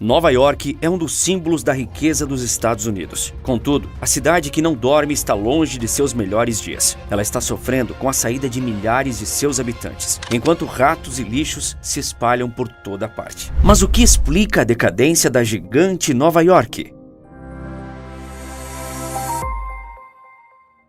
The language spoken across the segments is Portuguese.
Nova York é um dos símbolos da riqueza dos Estados Unidos. Contudo, a cidade que não dorme está longe de seus melhores dias. Ela está sofrendo com a saída de milhares de seus habitantes, enquanto ratos e lixos se espalham por toda parte. Mas o que explica a decadência da gigante Nova York?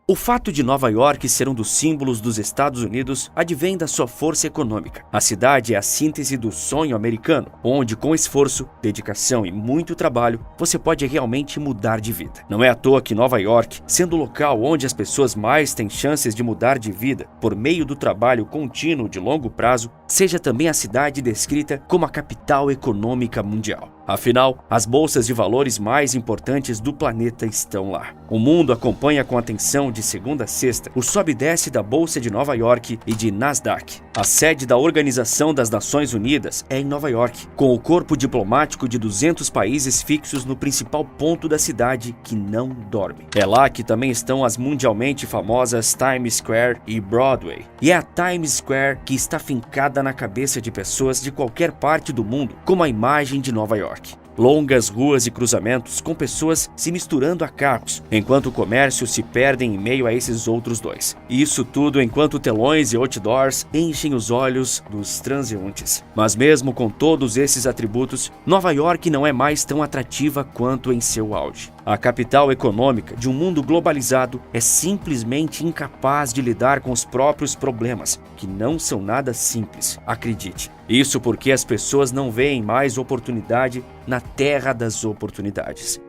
O fato de Nova York ser um dos símbolos dos Estados Unidos advém da sua força econômica. A cidade é a síntese do sonho americano, onde com esforço, dedicação e muito trabalho, você pode realmente mudar de vida. Não é à toa que Nova York, sendo o local onde as pessoas mais têm chances de mudar de vida por meio do trabalho contínuo de longo prazo, seja também a cidade descrita como a capital econômica mundial. Afinal, as bolsas de valores mais importantes do planeta estão lá. O mundo acompanha com atenção de segunda a sexta o sobe e desce da Bolsa de Nova York e de Nasdaq. A sede da Organização das Nações Unidas é em Nova York, com o corpo diplomático de 200 países fixos no principal ponto da cidade que não dorme. É lá que também estão as mundialmente famosas Times Square e Broadway. E é a Times Square que está fincada na cabeça de pessoas de qualquer parte do mundo, como a imagem de Nova York. Longas ruas e cruzamentos com pessoas se misturando a carros, enquanto o comércio se perde em meio a esses outros dois. E isso tudo enquanto telões e outdoors enchem os olhos dos transeuntes. Mas mesmo com todos esses atributos, Nova York não é mais tão atrativa quanto em seu auge. A capital econômica de um mundo globalizado é simplesmente incapaz de lidar com os próprios problemas, que não são nada simples, acredite. Isso porque as pessoas não veem mais oportunidade na terra das oportunidades.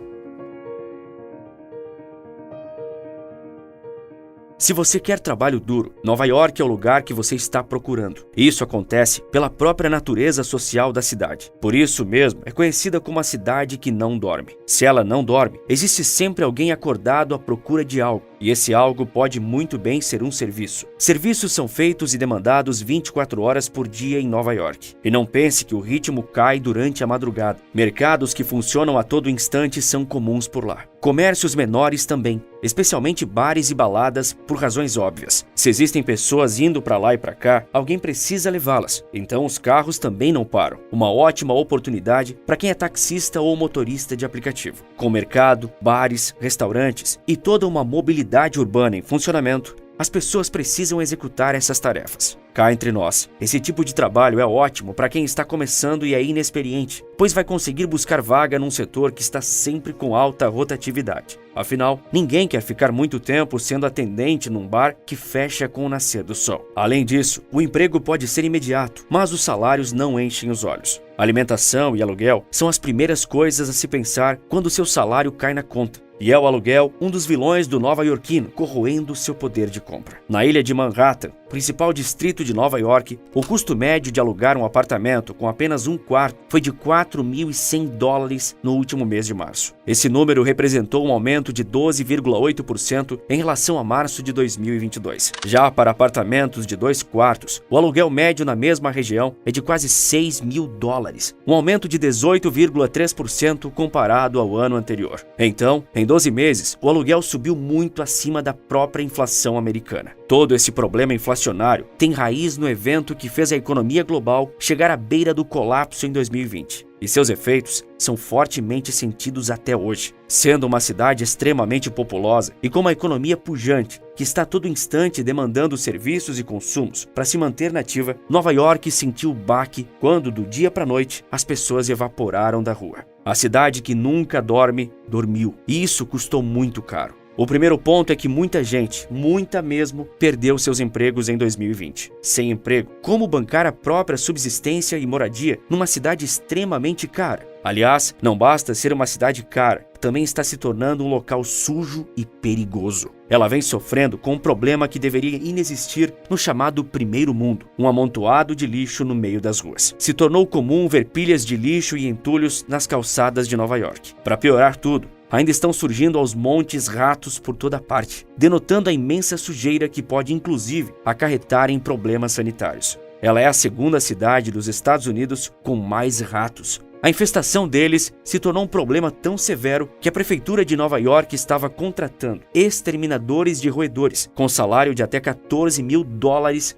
Se você quer trabalho duro, Nova York é o lugar que você está procurando. Isso acontece pela própria natureza social da cidade. Por isso mesmo, é conhecida como a cidade que não dorme. Se ela não dorme, existe sempre alguém acordado à procura de algo. E esse algo pode muito bem ser um serviço. Serviços são feitos e demandados 24 horas por dia em Nova York. E não pense que o ritmo cai durante a madrugada. Mercados que funcionam a todo instante são comuns por lá. Comércios menores também, especialmente bares e baladas, por razões óbvias. Se existem pessoas indo para lá e para cá, alguém precisa levá-las. Então os carros também não param. Uma ótima oportunidade para quem é taxista ou motorista de aplicativo. Com mercado, bares, restaurantes e toda uma mobilidade urbana em funcionamento, as pessoas precisam executar essas tarefas. Cá entre nós, esse tipo de trabalho é ótimo para quem está começando e é inexperiente, pois vai conseguir buscar vaga num setor que está sempre com alta rotatividade. Afinal, ninguém quer ficar muito tempo sendo atendente num bar que fecha com o nascer do sol. Além disso, o emprego pode ser imediato, mas os salários não enchem os olhos. Alimentação e aluguel são as primeiras coisas a se pensar quando seu salário cai na conta. E é o aluguel um dos vilões do nova-iorquino, corroendo seu poder de compra. Na ilha de Manhattan, principal distrito de Nova York, o custo médio de alugar um apartamento com apenas um quarto foi de $4.100 no último mês de março. Esse número representou um aumento de 12,8% em relação a março de 2022. Já para apartamentos de 2 quartos, o aluguel médio na mesma região é de quase $6.000, um aumento de 18,3% comparado ao ano anterior. Então, em 12 meses, o aluguel subiu muito acima da própria inflação americana. Todo esse problema inflacionário tem raiz no evento que fez a economia global chegar à beira do colapso em 2020. E seus efeitos são fortemente sentidos até hoje. Sendo uma cidade extremamente populosa e com uma economia pujante, que está a todo instante demandando serviços e consumos para se manter nativa, Nova York sentiu o baque quando, do dia para a noite, as pessoas evaporaram da rua. A cidade que nunca dorme, dormiu. E isso custou muito caro. O primeiro ponto é que muita gente, muita mesmo, perdeu seus empregos em 2020. Sem emprego, como bancar a própria subsistência e moradia numa cidade extremamente cara? Aliás, não basta ser uma cidade cara, também está se tornando um local sujo e perigoso. Ela vem sofrendo com um problema que deveria inexistir no chamado primeiro mundo, um amontoado de lixo no meio das ruas. Se tornou comum ver pilhas de lixo e entulhos nas calçadas de Nova York. Para piorar tudo, ainda estão surgindo aos montes ratos por toda parte, denotando a imensa sujeira que pode inclusive acarretar em problemas sanitários. Ela é a segunda cidade dos Estados Unidos com mais ratos. A infestação deles se tornou um problema tão severo que a prefeitura de Nova York estava contratando exterminadores de roedores, com salário de até $14 mil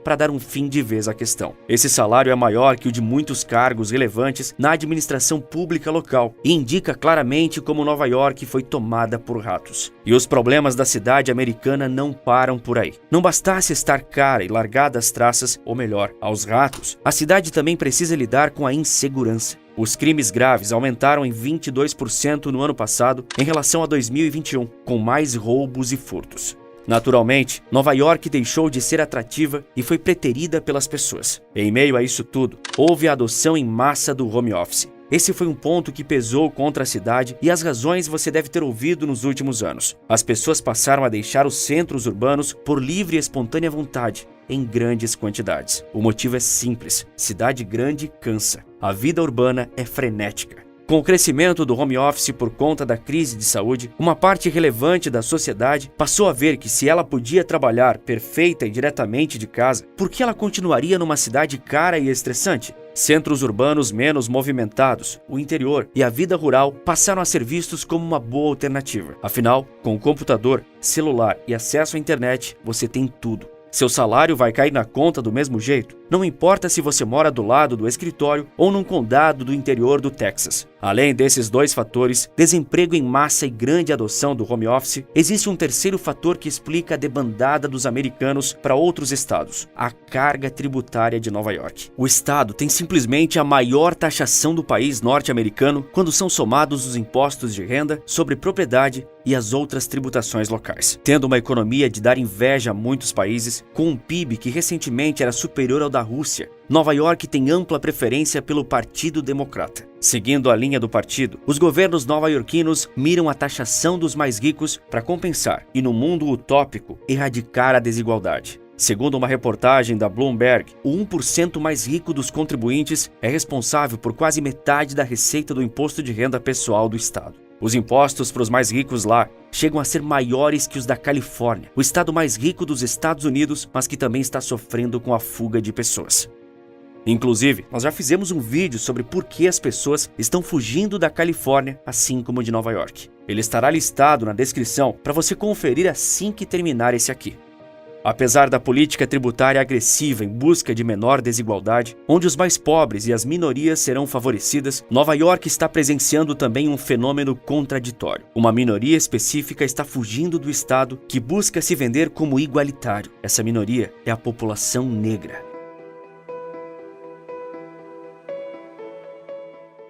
para dar um fim de vez à questão. Esse salário é maior que o de muitos cargos relevantes na administração pública local e indica claramente como Nova York foi tomada por ratos. E os problemas da cidade americana não param por aí. Não bastasse estar cara e largada as traças, ou melhor, aos ratos, a cidade também precisa lidar com a insegurança. Os crimes graves aumentaram em 22% no ano passado em relação a 2021, com mais roubos e furtos. Naturalmente, Nova York deixou de ser atrativa e foi preterida pelas pessoas. Em meio a isso tudo, houve a adoção em massa do home office. Esse foi um ponto que pesou contra a cidade e as razões você deve ter ouvido nos últimos anos. As pessoas passaram a deixar os centros urbanos por livre e espontânea vontade, em grandes quantidades. O motivo é simples: cidade grande cansa. A vida urbana é frenética. Com o crescimento do home office por conta da crise de saúde, uma parte relevante da sociedade passou a ver que se ela podia trabalhar perfeita e diretamente de casa, por que ela continuaria numa cidade cara e estressante? Centros urbanos menos movimentados, o interior e a vida rural passaram a ser vistos como uma boa alternativa. Afinal, com o computador, celular e acesso à internet, você tem tudo. Seu salário vai cair na conta do mesmo jeito. Não importa se você mora do lado do escritório ou num condado do interior do Texas. Além desses dois fatores, desemprego em massa e grande adoção do home office, existe um terceiro fator que explica a debandada dos americanos para outros estados: a carga tributária de Nova York. O estado tem simplesmente a maior taxação do país norte-americano quando são somados os impostos de renda, sobre propriedade e as outras tributações locais. Tendo uma economia de dar inveja a muitos países, com um PIB que recentemente era superior ao da Rússia, Nova York tem ampla preferência pelo Partido Democrata. Seguindo a linha do partido, os governos nova-iorquinos miram a taxação dos mais ricos para compensar e, no mundo utópico, erradicar a desigualdade. Segundo uma reportagem da Bloomberg, o 1% mais rico dos contribuintes é responsável por quase metade da receita do imposto de renda pessoal do estado. Os impostos para os mais ricos lá chegam a ser maiores que os da Califórnia, o estado mais rico dos Estados Unidos, mas que também está sofrendo com a fuga de pessoas. Inclusive, nós já fizemos um vídeo sobre por que as pessoas estão fugindo da Califórnia, assim como de Nova York. Ele estará listado na descrição para você conferir assim que terminar esse aqui. Apesar da política tributária agressiva em busca de menor desigualdade, onde os mais pobres e as minorias serão favorecidas, Nova York está presenciando também um fenômeno contraditório. Uma minoria específica está fugindo do estado que busca se vender como igualitário. Essa minoria é a população negra.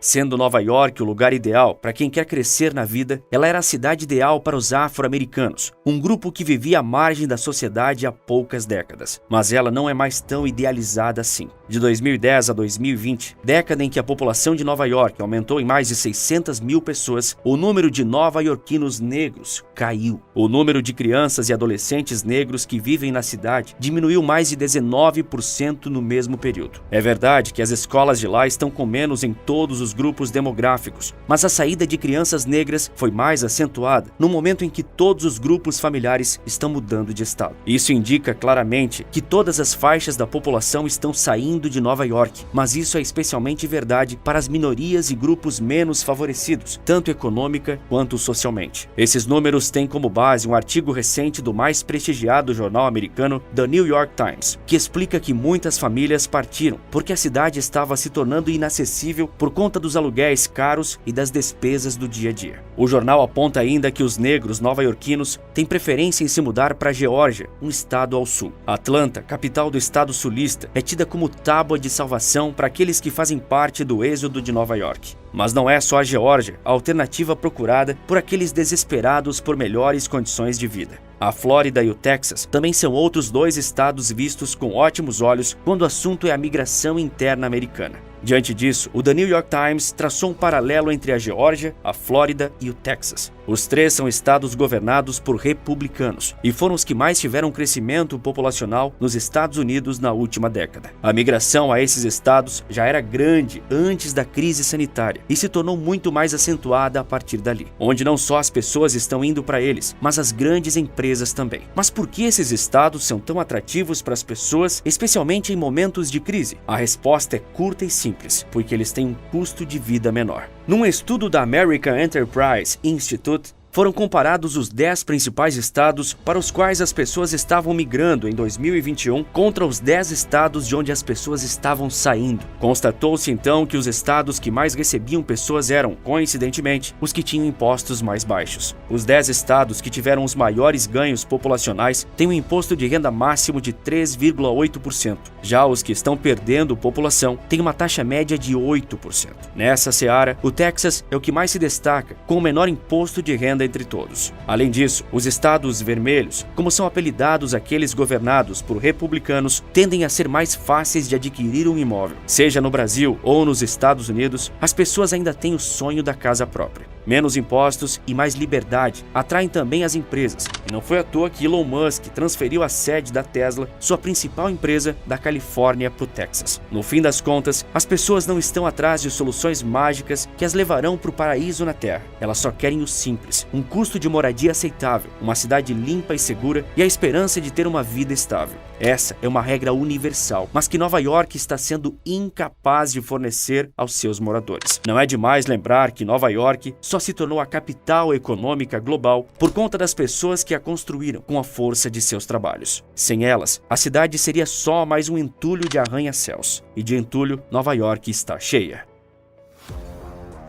Sendo Nova York o lugar ideal para quem quer crescer na vida, ela era a cidade ideal para os afro-americanos, um grupo que vivia à margem da sociedade há poucas décadas. Mas ela não é mais tão idealizada assim. De 2010 a 2020, década em que a população de Nova York aumentou em mais de 600 mil pessoas, o número de nova-iorquinos negros caiu. O número de crianças e adolescentes negros que vivem na cidade diminuiu mais de 19% no mesmo período. É verdade que as escolas de lá estão com menos em todos os grupos demográficos, mas a saída de crianças negras foi mais acentuada no momento em que todos os grupos familiares estão mudando de estado. Isso indica claramente que todas as faixas da população estão saindo de Nova York, mas isso é especialmente verdade para as minorias e grupos menos favorecidos, tanto econômica quanto socialmente. Esses números têm como base um artigo recente do mais prestigiado jornal americano, The New York Times, que explica que muitas famílias partiram porque a cidade estava se tornando inacessível por conta dos aluguéis caros e das despesas do dia a dia. O jornal aponta ainda que os negros nova-iorquinos têm preferência em se mudar para a Geórgia, um estado ao sul. Atlanta, capital do estado sulista, é tida como tábua de salvação para aqueles que fazem parte do êxodo de Nova York. Mas não é só a Geórgia a alternativa procurada por aqueles desesperados por melhores condições de vida. A Flórida e o Texas também são outros dois estados vistos com ótimos olhos quando o assunto é a migração interna americana. Diante disso, o The New York Times traçou um paralelo entre a Geórgia, a Flórida e o Texas. Os três são estados governados por republicanos e foram os que mais tiveram crescimento populacional nos Estados Unidos na última década. A migração a esses estados já era grande antes da crise sanitária e se tornou muito mais acentuada a partir dali, onde não só as pessoas estão indo para eles, mas as grandes empresas também. Mas por que esses estados são tão atrativos para as pessoas, especialmente em momentos de crise? A resposta é curta e simples. simples, porque eles têm um custo de vida menor. Num estudo da American Enterprise Institute, foram comparados os 10 principais estados para os quais as pessoas estavam migrando em 2021 contra os 10 estados de onde as pessoas estavam saindo. Constatou-se então que os estados que mais recebiam pessoas eram, coincidentemente, os que tinham impostos mais baixos. Os 10 estados que tiveram os maiores ganhos populacionais têm um imposto de renda máximo de 3,8%. Já os que estão perdendo população têm uma taxa média de 8%. Nessa seara, o Texas é o que mais se destaca, com o menor imposto de renda entre todos. Além disso, os estados vermelhos, como são apelidados aqueles governados por republicanos, tendem a ser mais fáceis de adquirir um imóvel. Seja no Brasil ou nos Estados Unidos, as pessoas ainda têm o sonho da casa própria. Menos impostos e mais liberdade atraem também as empresas. E não foi à toa que Elon Musk transferiu a sede da Tesla, sua principal empresa, da Califórnia para o Texas. No fim das contas, as pessoas não estão atrás de soluções mágicas que as levarão para o paraíso na Terra. Elas só querem o simples, um custo de moradia aceitável, uma cidade limpa e segura e a esperança de ter uma vida estável. Essa é uma regra universal, mas que Nova York está sendo incapaz de fornecer aos seus moradores. Não é demais lembrar que Nova York só se tornou a capital econômica global por conta das pessoas que a construíram com a força de seus trabalhos. Sem elas, a cidade seria só mais um entulho de arranha-céus. E de entulho, Nova York está cheia.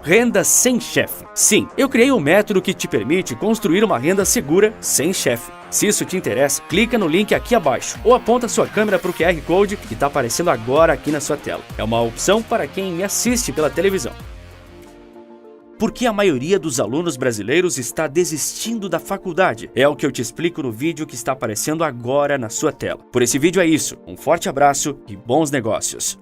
Renda sem chefe. Sim, eu criei um método que te permite construir uma renda segura sem chefe. Se isso te interessa, clica no link aqui abaixo ou aponta sua câmera para o QR Code que está aparecendo agora aqui na sua tela. É uma opção para quem me assiste pela televisão. Por que a maioria dos alunos brasileiros está desistindo da faculdade? É o que eu te explico no vídeo que está aparecendo agora na sua tela. Por esse vídeo é isso. Um forte abraço e bons negócios.